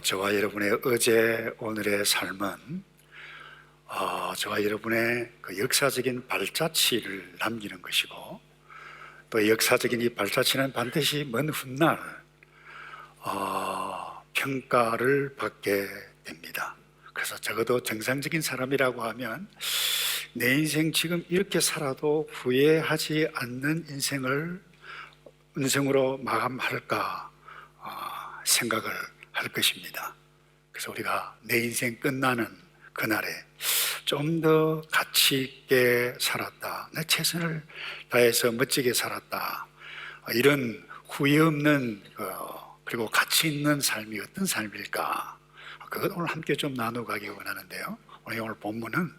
저와 여러분의 어제 오늘의 삶은 저와 여러분의 그 역사적인 발자취를 남기는 것이고, 또 역사적인 이 발자취는 반드시 먼 훗날 평가를 받게 됩니다. 그래서 적어도 정상적인 사람이라고 하면 내 인생 지금 이렇게 살아도 후회하지 않는 인생으로 마감할까 생각을 할 것입니다. 그래서 우리가 내 인생 끝나는 그날에 좀 더 가치 있게 살았다, 내 최선을 다해서 멋지게 살았다, 이런 후회 없는 그리고 가치 있는 삶이 어떤 삶일까, 그것 오늘 함께 좀 나눠가기 원하는데요. 오늘 본문은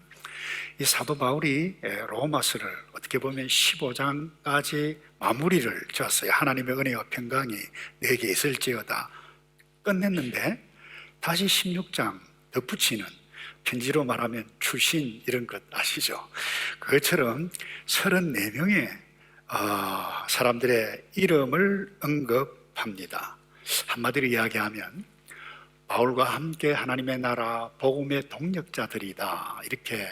이 사도 바울이 로마서를 어떻게 보면 15장까지 마무리를 지었어요. 하나님의 은혜와 평강이 내게 있을지어다 끝냈는데, 다시 16장 덧붙이는, 편지로 말하면 추신 이런 것 아시죠? 그것처럼 34명의 사람들의 이름을 언급합니다. 한마디로 이야기하면 바울과 함께 하나님의 나라 복음의 동력자들이다, 이렇게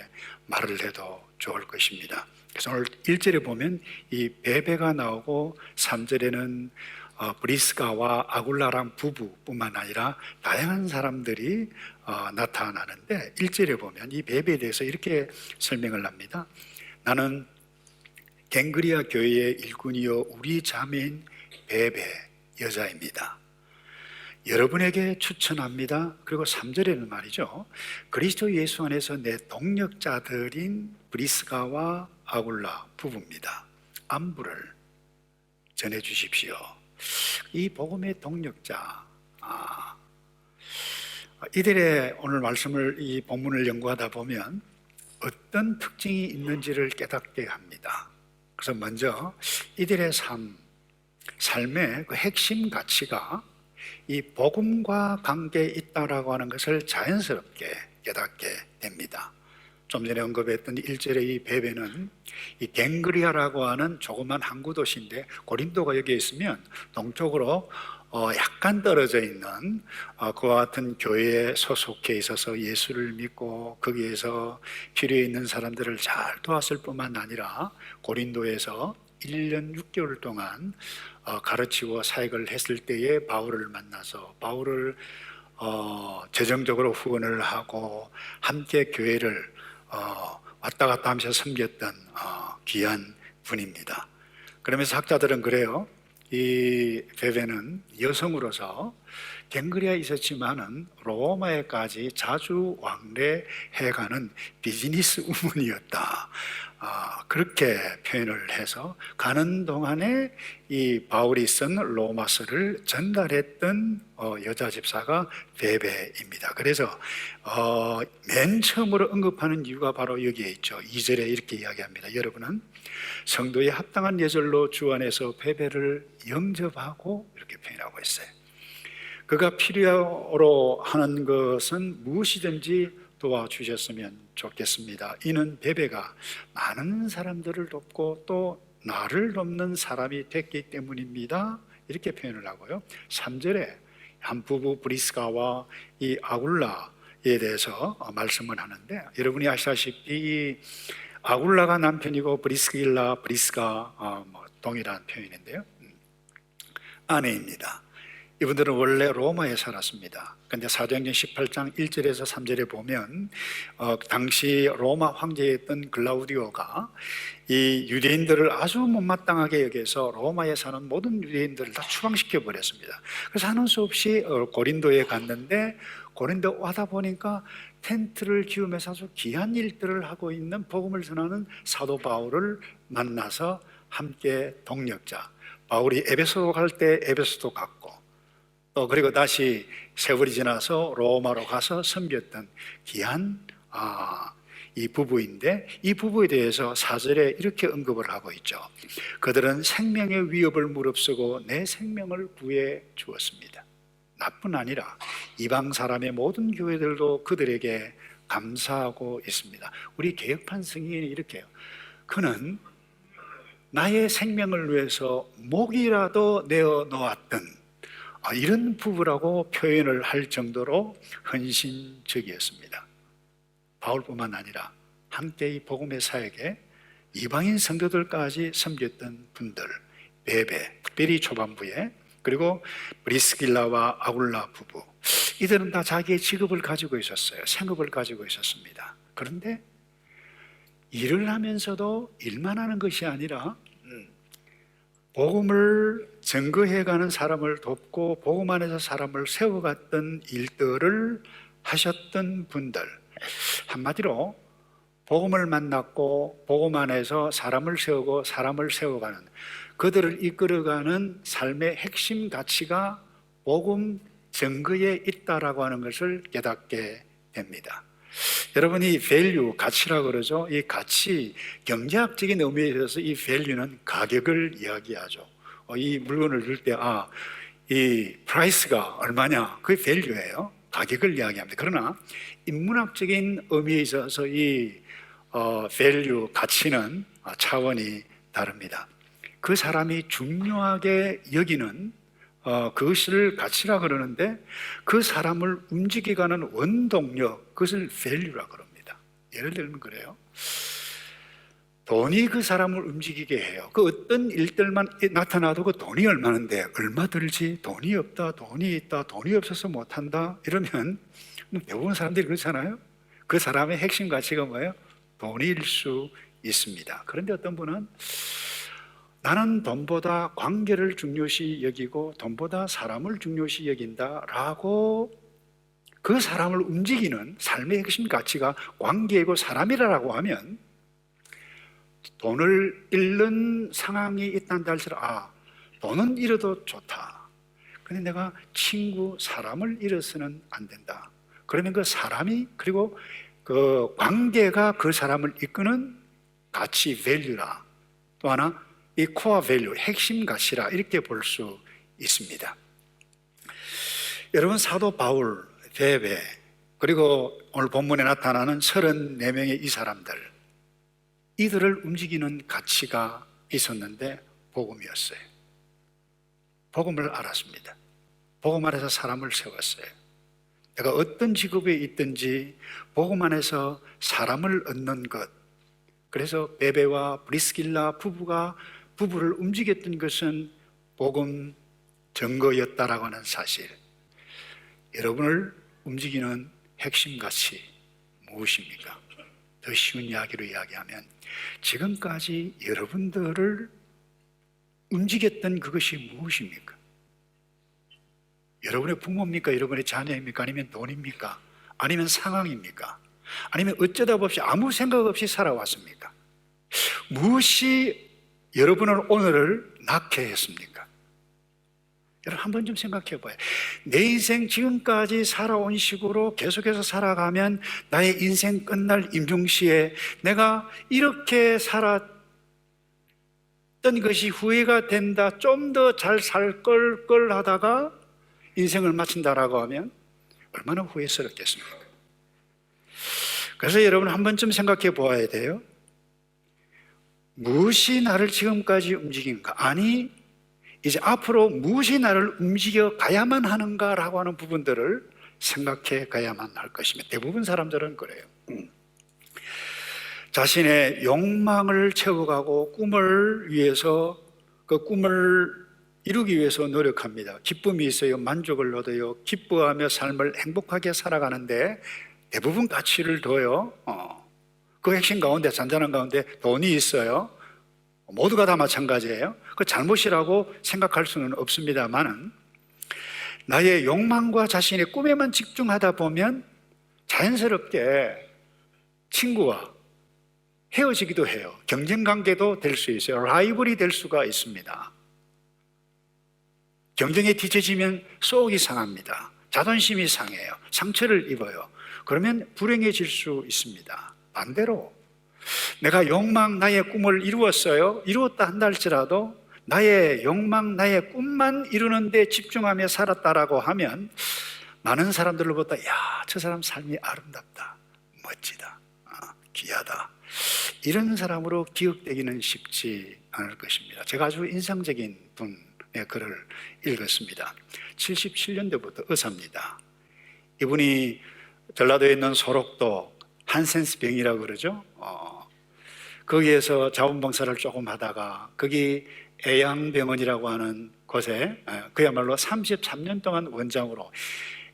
말을 해도 좋을 것입니다. 그래서 오늘 1절에 보면 이 베베가 나오고 3절에는 브리스가와 아굴라랑 부부뿐만 아니라 다양한 사람들이 나타나는데, 1절에 보면 이 베베에 대해서 이렇게 설명을 합니다. 나는 갱그리아 교회의 일꾼이요 우리 자매인 베베 여자입니다. 여러분에게 추천합니다. 그리고 3절에는 말이죠, 그리스도 예수 안에서 내 동력자들인 브리스가와 아굴라 부부입니다. 안부를 전해 주십시오. 이 복음의 동력자, 이들의 오늘 말씀을, 이 본문을 연구하다 보면 어떤 특징이 있는지를 깨닫게 합니다. 그래서 먼저 이들의 삶의 그 핵심 가치가 이 복음과 관계에 있다라고 하는 것을 자연스럽게 깨닫게 됩니다. 좀 전에 언급했던 1절의 이 베베는 이 갱그리아라고 하는 조그만 항구 도시인데, 고린도가 여기에 있으면 동쪽으로 약간 떨어져 있는 그와 같은 교회에 소속해 있어서 예수를 믿고 거기에서 필요에 있는 사람들을 잘 도왔을 뿐만 아니라 고린도에서 1년 6개월 동안 가르치고 사역을 했을 때에 바울을 만나서 바울을 재정적으로 후원을 하고 함께 교회를 왔다 갔다 하면서 섬겼던 귀한 분입니다. 그러면서 학자들은 그래요. 이 베베는 여성으로서 갱그리아에 있었지만은 로마에까지 자주 왕래해가는 비즈니스 우먼이었다, 그렇게 표현을 해서 가는 동안에 이 바울이 쓴 로마서를 전달했던 여자 집사가 베베입니다. 그래서 맨 처음으로 언급하는 이유가 바로 여기에 있죠. 2절에 이렇게 이야기합니다. 여러분은 성도의 합당한 예절로 주 안에서 베베를 영접하고, 이렇게 표현하고 있어요. 그가 필요로 하는 것은 무엇이든지 도와주셨으면 좋겠습니다. 이는 베베가 많은 사람들을 돕고 또 나를 돕는 사람이 됐기 때문입니다, 이렇게 표현을 하고요. 3절에 한 부부 브리스가와 이 아굴라에 대해서 말씀을 하는데, 여러분이 아시다시피 이 아굴라가 남편이고 브리스가 동일한 표현인데요, 아내입니다. 이분들은 원래 로마에 살았습니다. 그런데 사도행전 18장 1절에서 3절에 보면 당시 로마 황제였던 글라우디오가 이 유대인들을 아주 못마땅하게 여겨서 로마에 사는 모든 유대인들을 다 추방시켜 버렸습니다. 그래서 하는 수 없이 고린도에 갔는데, 고린도 와다 보니까 텐트를 키우면서 아주 귀한 일들을 하고 있는 복음을 전하는 사도 바울을 만나서 함께 동력자, 바울이 에베소로 갈 때 에베소도 갔고, 또 그리고 다시 세월이 지나서 로마로 가서 섬겼던 귀한 이 부부인데, 이 부부에 대해서 4절에 이렇게 언급을 하고 있죠. 그들은 생명의 위협을 무릅쓰고 내 생명을 구해 주었습니다. 나뿐 아니라 이방 사람의 모든 교회들도 그들에게 감사하고 있습니다. 우리 개혁판 승인이 이렇게 해요. 그는 나의 생명을 위해서 목이라도 내어 놓았던 이런 부부라고 표현을 할 정도로 헌신적이었습니다. 바울뿐만 아니라 함께 이 복음의 사역에 이방인 성도들까지 섬겼던 분들, 베베, 특별히 초반부에, 그리고 브리스길라와 아굴라 부부, 이들은 다 자기의 직업을 가지고 있었어요. 생업을 가지고 있었습니다. 그런데 일을 하면서도 일만 하는 것이 아니라 복음을 증거해가는 사람을 돕고 복음 안에서 사람을 세워갔던 일들을 하셨던 분들, 한마디로 복음을 만났고 복음 안에서 사람을 세우고 사람을 세워가는, 그들을 이끌어가는 삶의 핵심 가치가 복음 증거에 있다라고 하는 것을 깨닫게 됩니다. 여러분이 value, 가치라고 그러죠. 이 가치, 경제학적인 의미에 있어서 이 value는 가격을 이야기하죠. 이 물건을 줄 때 이 price가 얼마냐, 그게 value예요. 가격을 이야기합니다. 그러나 인문학적인 의미에 있어서 이 value, 가치는 차원이 다릅니다. 그 사람이 중요하게 여기는 그것을 가치라 그러는데, 그 사람을 움직이가는 원동력, 그것을 value라 그럽니다. 예를 들면 그래요. 돈이 그 사람을 움직이게 해요. 그 어떤 일들만 나타나도 그 돈이 얼마인데, 얼마 들지, 돈이 없다, 돈이 있다, 돈이 없어서 못한다, 이러면 대부분 사람들이 그렇잖아요. 그 사람의 핵심 가치가 뭐예요? 돈일 수 있습니다. 그런데 어떤 분은 나는 돈보다 관계를 중요시 여기고 돈보다 사람을 중요시 여긴다라고, 그 사람을 움직이는 삶의 핵심 가치가 관계이고 사람이라고 하면, 돈을 잃는 상황이 있다는 할지라도 돈은 잃어도 좋다. 그런데 내가 친구, 사람을 잃어서는 안 된다. 그러면 그 사람이, 그리고 그 관계가 그 사람을 이끄는 가치, value라, 또 하나 이 코어 밸류, 핵심 가치라, 이렇게 볼 수 있습니다. 여러분, 사도 바울, 베베, 그리고 오늘 본문에 나타나는 34명의 이 사람들, 이들을 움직이는 가치가 있었는데 복음이었어요. 복음을 알았습니다. 복음 안에서 사람을 세웠어요. 내가 어떤 직업에 있든지 복음 안에서 사람을 얻는 것. 그래서 베베와 브리스길라 부부를 움직였던 것은 복음 증거였다라고 하는 사실. 여러분을 움직이는 핵심 가치 무엇입니까? 더 쉬운 이야기로 이야기하면, 지금까지 여러분들을 움직였던 그것이 무엇입니까? 여러분의 부모입니까? 여러분의 자녀입니까? 아니면 돈입니까? 아니면 상황입니까? 아니면 어쩌다 보시 아무 생각 없이 살아왔습니까? 무엇이 여러분을 오늘을 낳게 했습니까? 여러분, 한번 좀 생각해 봐요. 내 인생 지금까지 살아온 식으로 계속해서 살아가면 나의 인생 끝날 임종시에 내가 이렇게 살았던 것이 후회가 된다, 좀 더 잘 살 걸 하다가 인생을 마친다라고 하면 얼마나 후회스럽겠습니까? 그래서 여러분, 한 번쯤 생각해 보아야 돼요. 무엇이 나를 지금까지 움직인가? 아니, 이제 앞으로 무엇이 나를 움직여 가야만 하는가라고 하는 부분들을 생각해 가야만 할 것입니다. 대부분 사람들은 그래요. 자신의 욕망을 채워가고 꿈을 위해서, 그 꿈을 이루기 위해서 노력합니다. 기쁨이 있어요. 만족을 얻어요. 기뻐하며 삶을 행복하게 살아가는데 대부분 가치를 둬요. 그 핵심 가운데, 잔잔한 가운데 돈이 있어요. 모두가 다 마찬가지예요. 그 잘못이라고 생각할 수는 없습니다만은, 나의 욕망과 자신의 꿈에만 집중하다 보면 자연스럽게 친구와 헤어지기도 해요. 경쟁관계도 될 수 있어요. 라이벌이 될 수가 있습니다. 경쟁에 뒤처지면 속이 상합니다. 자존심이 상해요. 상처를 입어요. 그러면 불행해질 수 있습니다. 반대로 내가 욕망, 나의 꿈을 이루었어요. 이루었다 한다 할지라도 나의 욕망, 나의 꿈만 이루는 데 집중하며 살았다라고 하면 많은 사람들로부터 저 사람 삶이 아름답다, 멋지다, 귀하다, 이런 사람으로 기억되기는 쉽지 않을 것입니다. 제가 아주 인상적인 분 글을 읽었습니다. 77년도부터 의사입니다. 이분이 전라도에 있는 소록도 한센스 병이라고 그러죠. 거기에서 자원봉사를 조금 하다가 거기 애양병원이라고 하는 곳에 그야말로 33년 동안 원장으로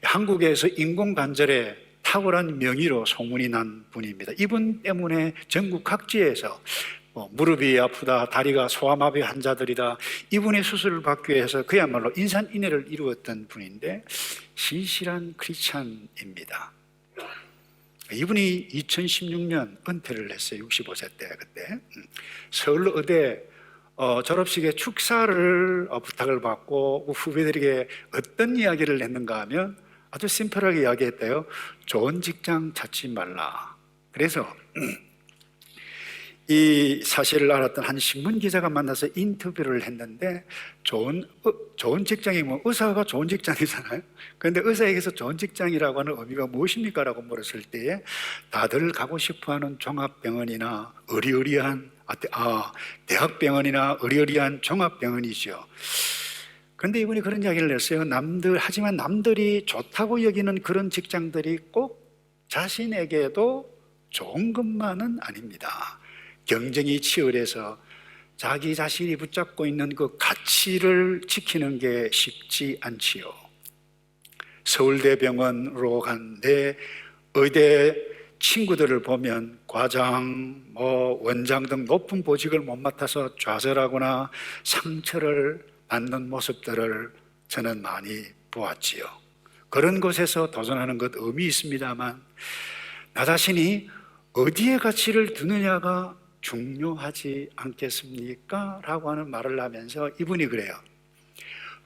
한국에서 인공관절에 탁월한 명의로 소문이 난 분입니다. 이분 때문에 전국 각지에서 무릎이 아프다, 다리가 소아마비 환자들이다, 이분의 수술을 받기 위해서 그야말로 인산인해를 이루었던 분인데 신실한 크리스찬입니다. 이분이 2016년 은퇴를 했어요. 65세 때. 그때 서울의대 졸업식에 축사를 부탁을 받고 후배들에게 어떤 이야기를 했는가 하면 아주 심플하게 이야기했대요. 좋은 직장 찾지 말라. 그래서 이 사실을 알았던 한 신문 기자가 만나서 인터뷰를 했는데 좋은 직장이 의사가 좋은 직장이잖아요. 그런데 의사에게서 좋은 직장이라고 하는 의미가 무엇입니까? 라고 물었을 때에 다들 가고 싶어하는 종합병원이나 대학병원이나 의리의리한 종합병원이죠. 그런데 이분이 그런 이야기를 했어요. 하지만 남들이 좋다고 여기는 그런 직장들이 꼭 자신에게도 좋은 것만은 아닙니다. 경쟁이 치열해서 자기 자신이 붙잡고 있는 그 가치를 지키는 게 쉽지 않지요. 서울대병원으로 간 내 의대 친구들을 보면 과장, 원장 등 높은 보직을 못 맡아서 좌절하거나 상처를 받는 모습들을 저는 많이 보았지요. 그런 곳에서 도전하는 것 의미 있습니다만 나 자신이 어디에 가치를 두느냐가 중요하지 않겠습니까? 라고 하는 말을 하면서 이분이 그래요.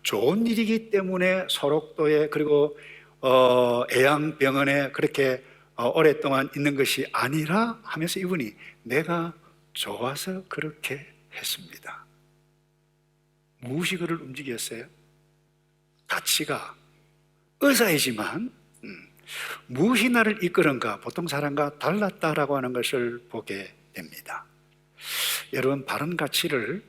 좋은 일이기 때문에 소록도에 그리고 애양병원에 그렇게 오랫동안 있는 것이 아니라 하면서 이분이 내가 좋아서 그렇게 했습니다. 무엇이 그를 움직였어요? 가치가 의사이지만 무엇이 나를 이끄는가? 보통 사람과 달랐다라고 하는 것을 보게 됩니다. 여러분, 바른 가치를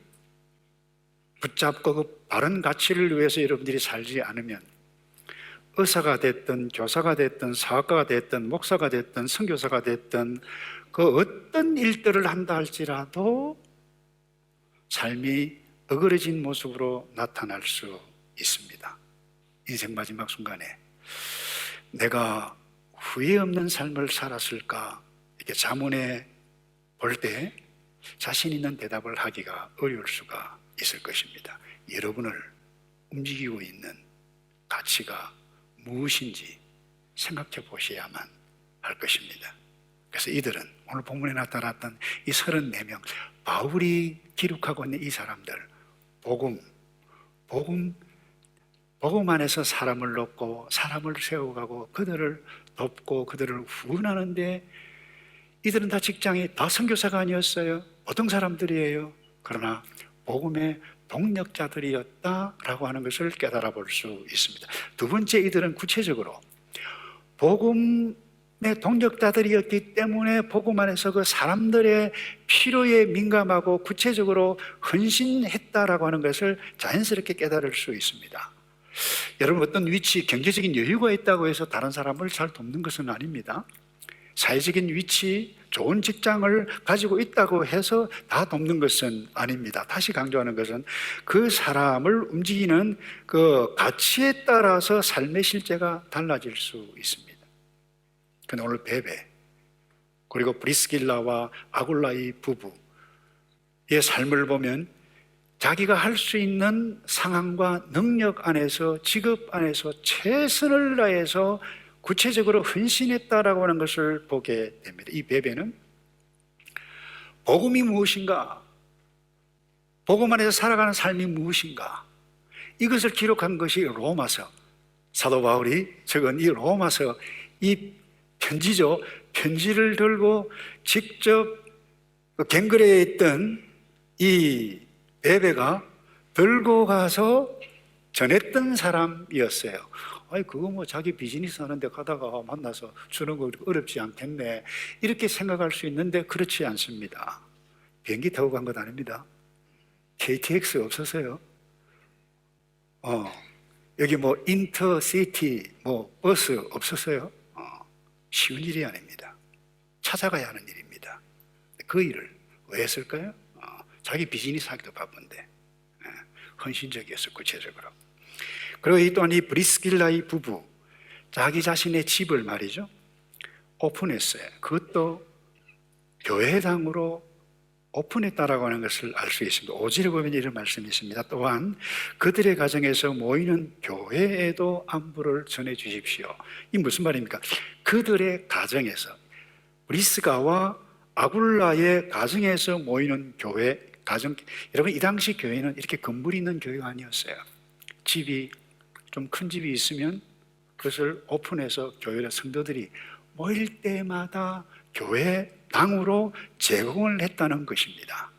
붙잡고 그 바른 가치를 위해서 여러분들이 살지 않으면 의사가 됐든 교사가 됐든 사학가가 됐든 목사가 됐든 선교사가 됐든 그 어떤 일들을 한다 할지라도 삶이 어그러진 모습으로 나타날 수 있습니다. 인생 마지막 순간에 내가 후회 없는 삶을 살았을까 이렇게 자문해 볼 때 자신 있는 대답을 하기가 어려울 수가 있을 것입니다. 여러분을 움직이고 있는 가치가 무엇인지 생각해 보셔야만 할 것입니다. 그래서 이들은 오늘 본문에 나타났던 이 34명, 바울이 기록하고 있는 이 사람들, 복음 안에서 사람을 돕고 사람을 세워가고 그들을 돕고 그들을 후원하는데 이들은 다 직장이 다 선교사가 아니었어요. 보통 사람들이에요. 그러나 복음의 동력자들이었다라고 하는 것을 깨달아 볼 수 있습니다. 두 번째, 이들은 구체적으로 복음의 동력자들이었기 때문에 복음 안에서 그 사람들의 필요에 민감하고 구체적으로 헌신했다라고 하는 것을 자연스럽게 깨달을 수 있습니다. 여러분, 어떤 위치, 경제적인 여유가 있다고 해서 다른 사람을 잘 돕는 것은 아닙니다. 사회적인 위치, 좋은 직장을 가지고 있다고 해서 다 돕는 것은 아닙니다. 다시 강조하는 것은 그 사람을 움직이는 그 가치에 따라서 삶의 실제가 달라질 수 있습니다. 그런데 오늘 베베 그리고 브리스길라와 아굴라의 부부의 삶을 보면 자기가 할 수 있는 상황과 능력 안에서, 직업 안에서 최선을 다해서 구체적으로 헌신했다라고 하는 것을 보게 됩니다. 이 베베는 복음이 무엇인가, 복음 안에서 살아가는 삶이 무엇인가, 이것을 기록한 것이 로마서, 사도 바울이 적은 이 로마서, 이 편지죠. 편지를 들고 직접 갱그레에 있던 이 베베가 들고 가서 전했던 사람이었어요. 아니, 그거 뭐 자기 비즈니스 하는데 가다가 만나서 주는 거 어렵지 않겠네, 이렇게 생각할 수 있는데 그렇지 않습니다. 비행기 타고 간 것 아닙니다. KTX 없었어요. 여기 뭐 인터시티 뭐 버스 없었어요? 쉬운 일이 아닙니다. 찾아가야 하는 일입니다. 그 일을 왜 했을까요? 자기 비즈니스 하기도 바쁜데 헌신적이었어, 구체적으로. 그리고 또한 이 브리스길라의 부부, 자기 자신의 집을 말이죠, 오픈했어요. 그것도 교회당으로 오픈했다라고 하는 것을 알 수 있습니다. 5절에 보면 이런 말씀이 있습니다. 또한 그들의 가정에서 모이는 교회에도 안부를 전해 주십시오. 이 무슨 말입니까? 그들의 가정에서, 브리스가와 아굴라의 가정에서 모이는 교회, 가정. 여러분, 이 당시 교회는 이렇게 건물이 있는 교회가 아니었어요. 집이 좀 큰 집이 있으면 그것을 오픈해서 교회의 성도들이 모일 때마다 교회 당으로 제공을 했다는 것입니다.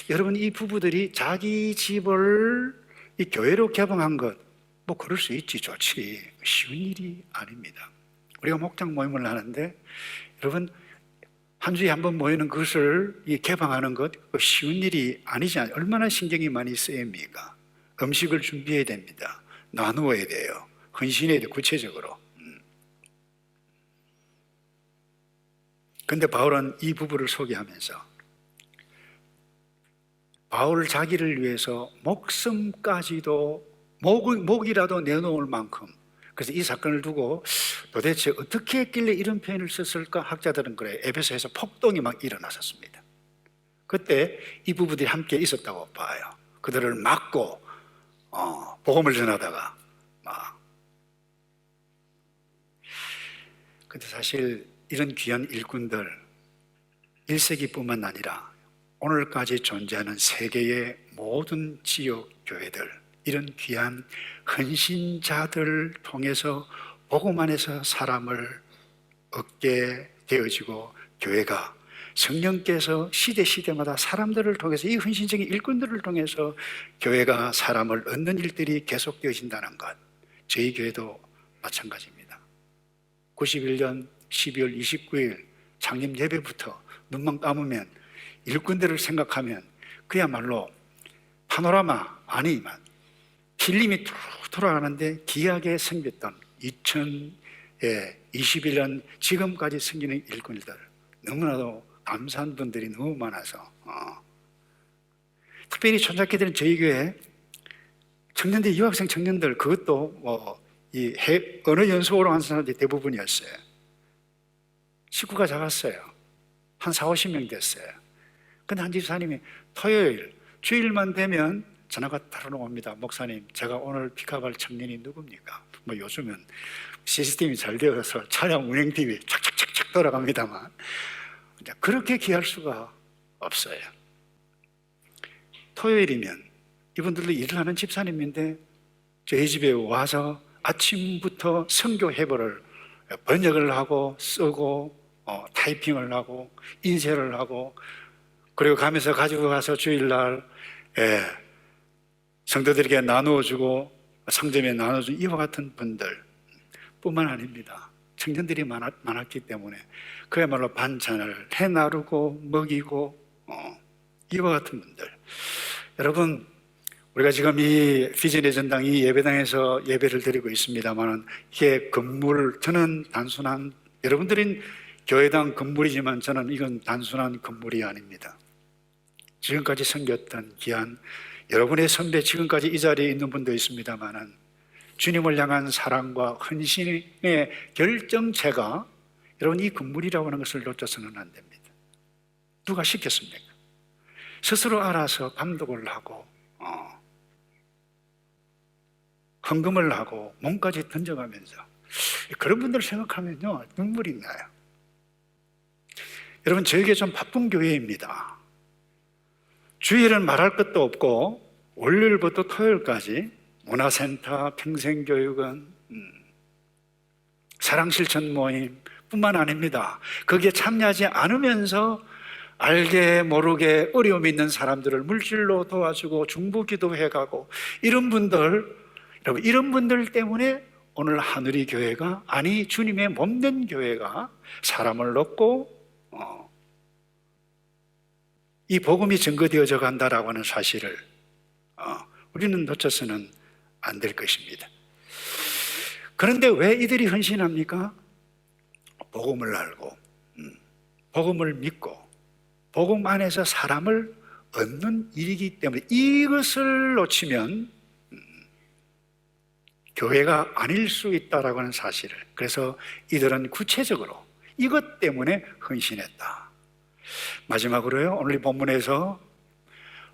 여러분, 이 부부들이 자기 집을 이 교회로 개방한 것, 뭐 그럴 수 있지, 좋지. 쉬운 일이 아닙니다. 우리가 목장 모임을 하는데 여러분, 한 주에 한 번 모이는 것을 개방하는 것 쉬운 일이 아니지 않아요? 얼마나 신경이 많이 쓰입니까? 음식을 준비해야 됩니다. 나누어야 돼요. 헌신해야 돼요, 구체적으로. 그런데 바울은 이 부부를 소개하면서 바울 자기를 위해서 목숨까지도 목이라도 내놓을 만큼, 그래서 이 사건을 두고 도대체 어떻게 했길래 이런 표현을 썼을까? 학자들은 그래요. 에베소에서 폭동이 막 일어났었습니다. 그때 이 부부들이 함께 있었다고 봐요. 그들을 막고 복음을 전하다가 막. 근데 사실 이런 귀한 일꾼들, 1세기뿐만 아니라 오늘까지 존재하는 세계의 모든 지역 교회들, 이런 귀한 헌신자들을 통해서 복음 안에서 사람을 얻게 되어지고, 교회가 성령께서 시대마다 사람들을 통해서, 이 헌신적인 일꾼들을 통해서 교회가 사람을 얻는 일들이 계속되어진다는 것, 저희 교회도 마찬가지입니다. 91년 12월 29일 창립 예배부터 눈만 감으면, 일꾼들을 생각하면 그야말로 파노라마 아니만 필름이 툭 돌아가는데 귀하게 생겼던 2021년 지금까지 생기는 일꾼들, 너무나도 감사한 분들이 너무 많아서 특별히 손잡게 저희 교회 청년들, 유학생 청년들, 그것도 이 언어 연수로 한 사람들이 대부분이었어요. 식구가 작았어요. 한 40-50명 됐어요. 근데 한 집사님이 토요일, 주일만 되면 전화가 따로 옵니다. 목사님, 제가 오늘 픽업할 청년이 누굽니까? 뭐 요즘은 시스템이 잘 되어서 차량 운행팀이 착착착착 돌아갑니다만 그렇게 귀할 수가 없어요. 토요일이면 이분들도 일을 하는 집사님인데 저희 집에 와서 아침부터 선교 해보를 번역을 하고 쓰고 타이핑을 하고 인쇄를 하고, 그리고 가면서 가지고 가서 주일날 성도들에게 나누어주고 상점에 나눠준 이와 같은 분들 뿐만 아닙니다. 청년들이 많았기 때문에 그야말로 반찬을 해나르고 먹이고 이와 같은 분들. 여러분, 우리가 지금 이 비전의 전당, 이 예배당에서 예배를 드리고 있습니다만, 이게 건물, 저는 단순한, 여러분들은 교회당 건물이지만 저는 이건 단순한 건물이 아닙니다. 지금까지 섬겼던 귀한 여러분의 선배, 지금까지 이 자리에 있는 분도 있습니다만 주님을 향한 사랑과 헌신의 결정체가 여러분 이 건물이라고 하는 것을 놓쳐서는 안 됩니다. 누가 시켰습니까? 스스로 알아서 감독을 하고 헌금을 하고 몸까지 던져가면서, 그런 분들을 생각하면요 눈물이 나요. 여러분, 저에게 좀 바쁜 교회입니다. 주일은 말할 것도 없고 월요일부터 토요일까지 문화센터, 평생교육원, 사랑실천 모임 뿐만 아닙니다. 거기에 참여하지 않으면서 알게 모르게 어려움 있는 사람들을 물질로 도와주고 중보기도해가고, 이런 분들, 여러분, 이런 분들 때문에 오늘 하늘이 교회가, 아니 주님의 몸된 교회가 사람을 얻고 이 복음이 증거되어져 간다라고 하는 사실을 우리는 놓쳐서는 안 될 것입니다. 그런데 왜 이들이 헌신합니까? 복음을 알고 복음을 믿고 복음 안에서 사람을 얻는 일이기 때문에 이것을 놓치면 교회가 아닐 수 있다라고 하는 사실을, 그래서 이들은 구체적으로 이것 때문에 헌신했다. 마지막으로요, 오늘 이 본문에서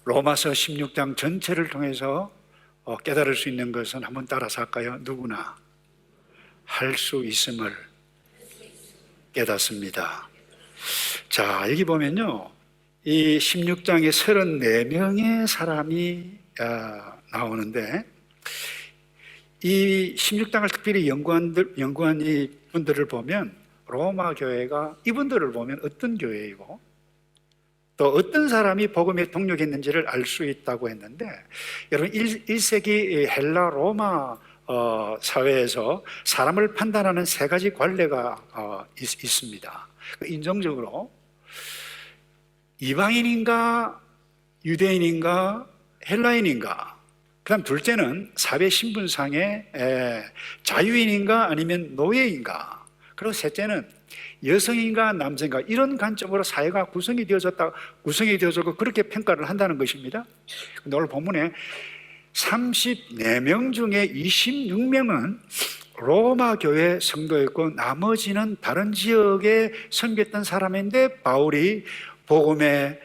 로마서 16장 전체를 통해서 깨달을 수 있는 것은 한번 따라서 할까요? 누구나 할 수 있음을 깨닫습니다. 자, 여기 보면요, 이 16장에 34명의 사람이 나오는데, 이 16장을 특별히 연구한 이 분들을 보면 로마 교회가 이분들을 보면 어떤 교회이고 또 어떤 사람이 복음에 동력했는지를 알 수 있다고 했는데, 여러분 1세기 헬라 로마 사회에서 사람을 판단하는 세 가지 관례가 있습니다. 인종적으로 이방인인가 유대인인가 헬라인인가, 그 다음 둘째는 사회 신분상의 자유인인가 아니면 노예인가, 그리고 셋째는 여성인가 남성인가, 이런 관점으로 사회가 구성이 되어졌고 그렇게 평가를 한다는 것입니다. 근데 오늘 본문에 34명 중에 26명은 로마 교회 성도였고 나머지는 다른 지역에 섬겼던 사람인데, 바울이 복음에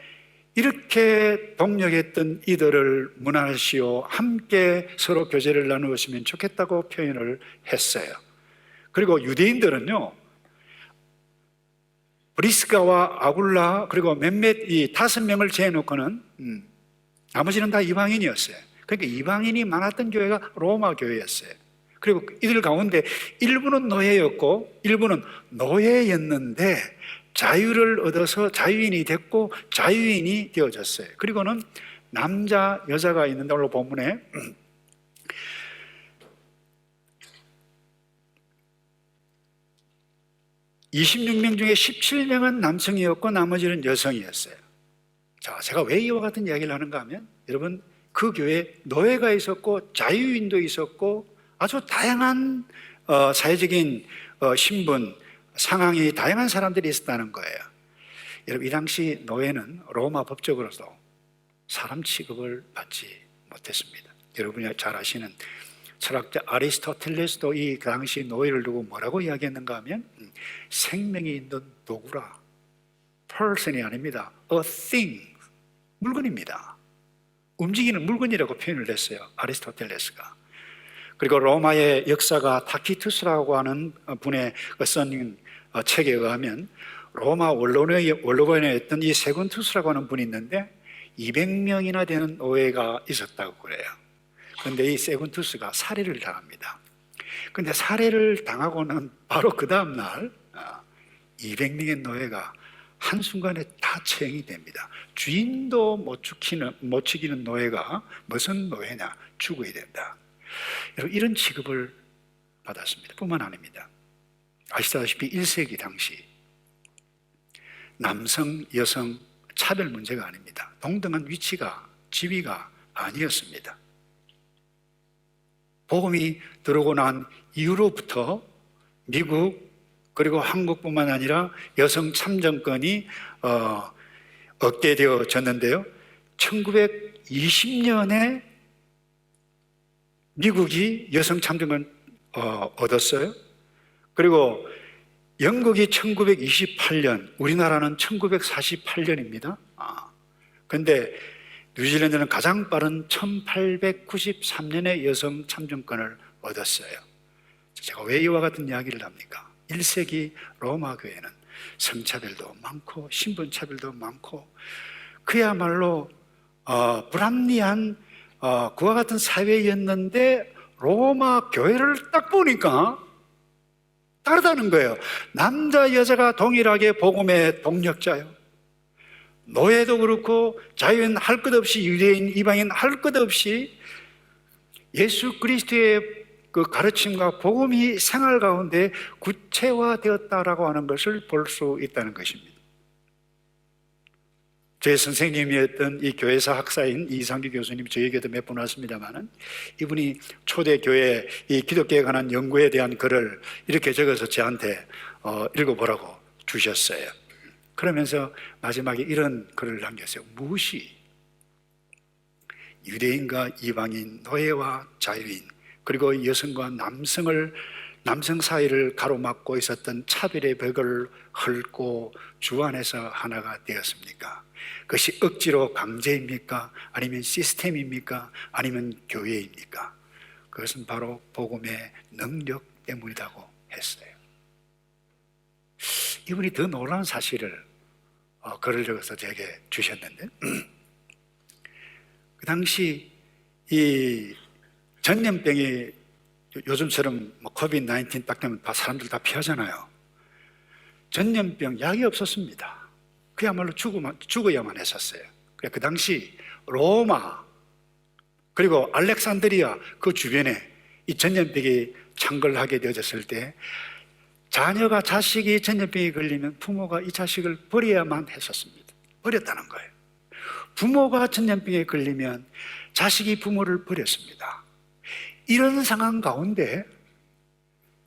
이렇게 동력했던 이들을 문하시오, 함께 서로 교제를 나누었으면 좋겠다고 표현을 했어요. 그리고 유대인들은요, 브리스가와 아굴라 그리고 몇몇 이 5명을 제해놓고는 나머지는 다 이방인이었어요. 그러니까 이방인이 많았던 교회가 로마 교회였어요. 그리고 이들 가운데 일부는 노예였고 일부는 노예였는데 자유를 얻어서 자유인이 됐고 자유인이 되어졌어요. 그리고는 남자, 여자가 있는데 오늘 본문에 26명 중에 17명은 남성이었고 나머지는 여성이었어요. 자, 제가 왜 이와 같은 이야기를 하는가 하면, 여러분 그 교회에 노예가 있었고 자유인도 있었고 아주 다양한 사회적인 신분, 상황이 다양한 사람들이 있었다는 거예요. 여러분 이 당시 노예는 로마 법적으로도 사람 취급을 받지 못했습니다. 여러분이 잘 아시는 철학자 아리스토텔레스도 이 당시 노예를 두고 뭐라고 이야기했는가 하면 생명이 있는 도구라, person이 아닙니다, a thing, 물건입니다. 움직이는 물건이라고 표현을 했어요, 아리스토텔레스가. 그리고 로마의 역사가 타키투스라고 하는 분의 쓴 책에 의하면 로마 원로원에 있던 이 세군투스라고 하는 분이 있는데 200명이나 되는 노예가 있었다고 그래요. 그런데 이 세군투스가 살해를 당합니다. 그런데 살해를 당하고는 바로 그 다음 날 200명의 노예가 한순간에 다 처형이 됩니다. 주인도 못 죽이는 노예가 무슨 노예냐, 죽어야 된다. 여러분 이런 취급을 받았습니다. 뿐만 아닙니다. 아시다시피 1세기 당시 남성, 여성 차별 문제가 아닙니다. 동등한 위치가, 지위가 아니었습니다. 복음이 들어오고 난 이후로부터 미국 그리고 한국뿐만 아니라 여성 참정권이 억대되어졌는데요, 1920년에 미국이 여성 참정권 얻었어요. 그리고 영국이 1928년, 우리나라는 1948년입니다. 그런데 뉴질랜드는 가장 빠른 1893년에 여성 참정권을 얻었어요. 제가 왜 이와 같은 이야기를 합니까? 1세기 로마 교회는 성차별도 많고 신분차별도 많고 그야말로 불합리한 그와 같은 사회였는데, 로마 교회를 딱 보니까 다르다는 거예요. 남자 여자가 동일하게 복음의 동력자요, 노예도 그렇고 자유인 할 것 없이, 유대인 이방인 할 것 없이 예수 그리스도의 그 가르침과 복음이 생활 가운데 구체화되었다라고 하는 것을 볼 수 있다는 것입니다. 제 선생님이었던 이 교회사 학사인 이상규 교수님 저에게도 몇 번 왔습니다만은, 이분이 초대교회 이 기독교에 관한 연구에 대한 글을 이렇게 적어서 저한테 읽어보라고 주셨어요. 그러면서 마지막에 이런 글을 남겼어요. 무엇이 유대인과 이방인, 노예와 자유인, 그리고 여성과 남성 사이를 가로막고 있었던 차별의 벽을 헐고 주 안에서 하나가 되었습니까? 그것이 억지로 강제입니까? 아니면 시스템입니까? 아니면 교회입니까? 그것은 바로 복음의 능력 때문이라고 했어요. 이분이 더 놀라운 사실을 글을 적어서 제게 주셨는데, 그 당시 이 전염병이 요즘처럼 코비드-19 딱 되면 사람들 다 피하잖아요. 전염병 약이 없었습니다. 그야말로 죽어야만 했었어요. 그 당시 로마 그리고 알렉산드리아 그 주변에 이 전염병이 창궐하게 되어졌을 때, 자식이 전염병에 걸리면 부모가 이 자식을 버려야만 했었습니다. 버렸다는 거예요. 부모가 전염병에 걸리면 자식이 부모를 버렸습니다. 이런 상황 가운데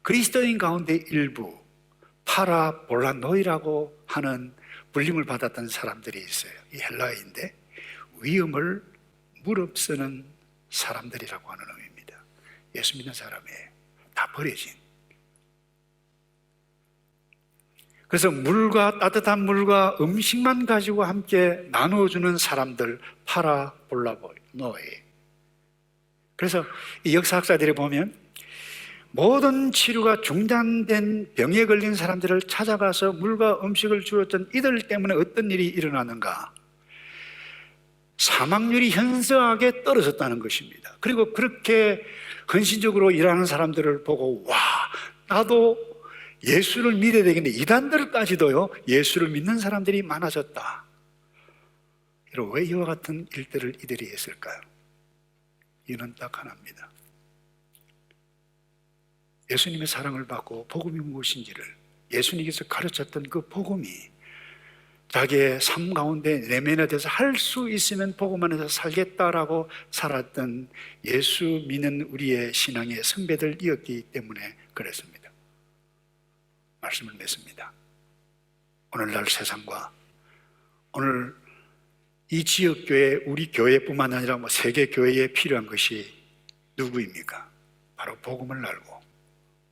그리스도인 가운데 일부 파라볼라노이라고 하는 불림을 받았던 사람들이 있어요. 이 헬라어인데 위험을 무릅쓰는 사람들이라고 하는 의미입니다. 예수 믿는 사람이에요. 다 버려진. 그래서 물과 따뜻한 물과 음식만 가지고 함께 나누어주는 사람들, 파라볼라노이. 그래서 이 역사학자들이 보면 모든 치료가 중단된 병에 걸린 사람들을 찾아가서 물과 음식을 주었던 이들 때문에 어떤 일이 일어나는가? 사망률이 현저하게 떨어졌다는 것입니다. 그리고 그렇게 헌신적으로 일하는 사람들을 보고, 와, 나도 예수를 믿어야 되겠네. 이단들까지도요, 예수를 믿는 사람들이 많아졌다. 왜 이와 같은 일들을 이들이 했을까요? 이유는 딱 하나입니다. 예수님의 사랑을 받고 복음이 무엇인지를 예수님께서 가르쳤던 그 복음이 자기의 삶 가운데 내면화돼서 할 수 있으면 복음 안에서 살겠다라고 살았던 예수 믿는 우리의 신앙의 선배들이었기 때문에 그랬습니다. 말씀을 맺습니다. 오늘날 세상과 오늘 이 지역교회, 우리 교회뿐만 아니라 세계 교회에 필요한 것이 누구입니까? 바로 복음을 알고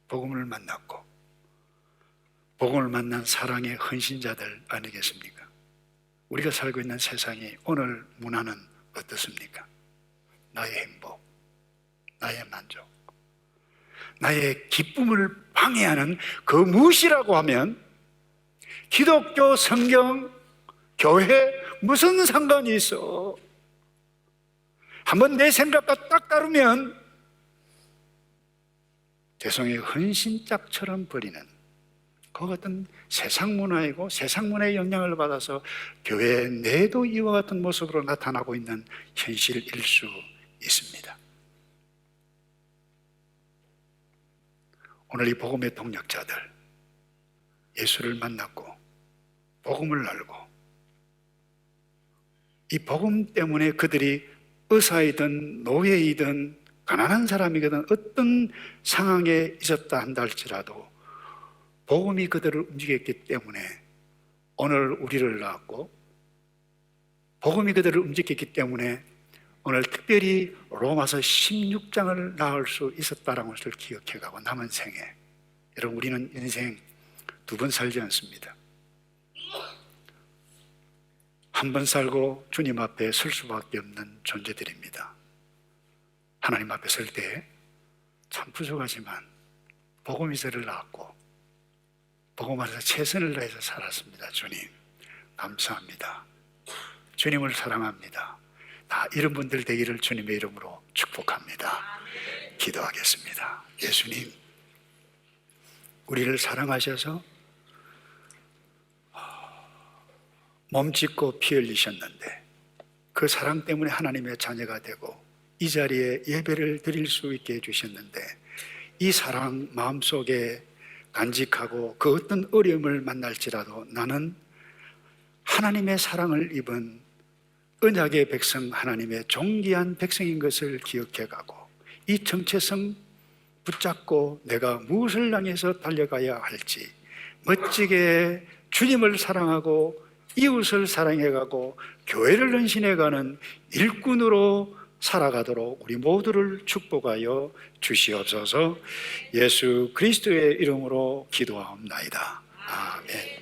복음을 만났고 복음을 만난 사랑의 헌신자들 아니겠습니까? 우리가 살고 있는 세상이 오늘 문화는 어떻습니까? 나의 행복, 나의 만족, 나의 기쁨을 방해하는 그 무엇이라고 하면 기독교, 성경, 교회 무슨 상관이 있어? 한번 내 생각과 딱 다르면 죄송해요, 헌신짝처럼 버리는 그 같은 세상 문화이고 세상 문화의 영향을 받아서 교회 내도 이와 같은 모습으로 나타나고 있는 현실일 수 있습니다. 오늘 이 복음의 동력자들, 예수를 만났고 복음을 알고 이 복음 때문에 그들이 의사이든 노예이든 가난한 사람이거든 어떤 상황에 있었다 한다 할지라도 복음이 그들을 움직였기 때문에 오늘 우리를 낳았고 복음이 그들을 움직였기 때문에 오늘 특별히 로마서 16장을 낳을 수 있었다라는 것을 기억해가고 남은 생에, 여러분 우리는 인생 두 번 살지 않습니다. 한 번 살고 주님 앞에 설 수밖에 없는 존재들입니다. 하나님 앞에 설 때 참 부족하지만 복음이 저를 낳았고 복음 안에서 최선을 다해서 살았습니다. 주님 감사합니다. 주님을 사랑합니다. 다 이런 분들 되기를 주님의 이름으로 축복합니다. 기도하겠습니다. 예수님, 우리를 사랑하셔서 몸짓고 피 흘리셨는데 그 사랑 때문에 하나님의 자녀가 되고 이 자리에 예배를 드릴 수 있게 해주셨는데 이 사랑 마음속에 간직하고 그 어떤 어려움을 만날지라도 나는 하나님의 사랑을 입은 언약의 백성, 하나님의 존귀한 백성인 것을 기억해가고 이 정체성 붙잡고 내가 무엇을 향해서 달려가야 할지 멋지게 주님을 사랑하고 이웃을 사랑해가고 교회를 헌신해가는 일꾼으로 살아가도록 우리 모두를 축복하여 주시옵소서. 예수 그리스도의 이름으로 기도하옵나이다. 아멘.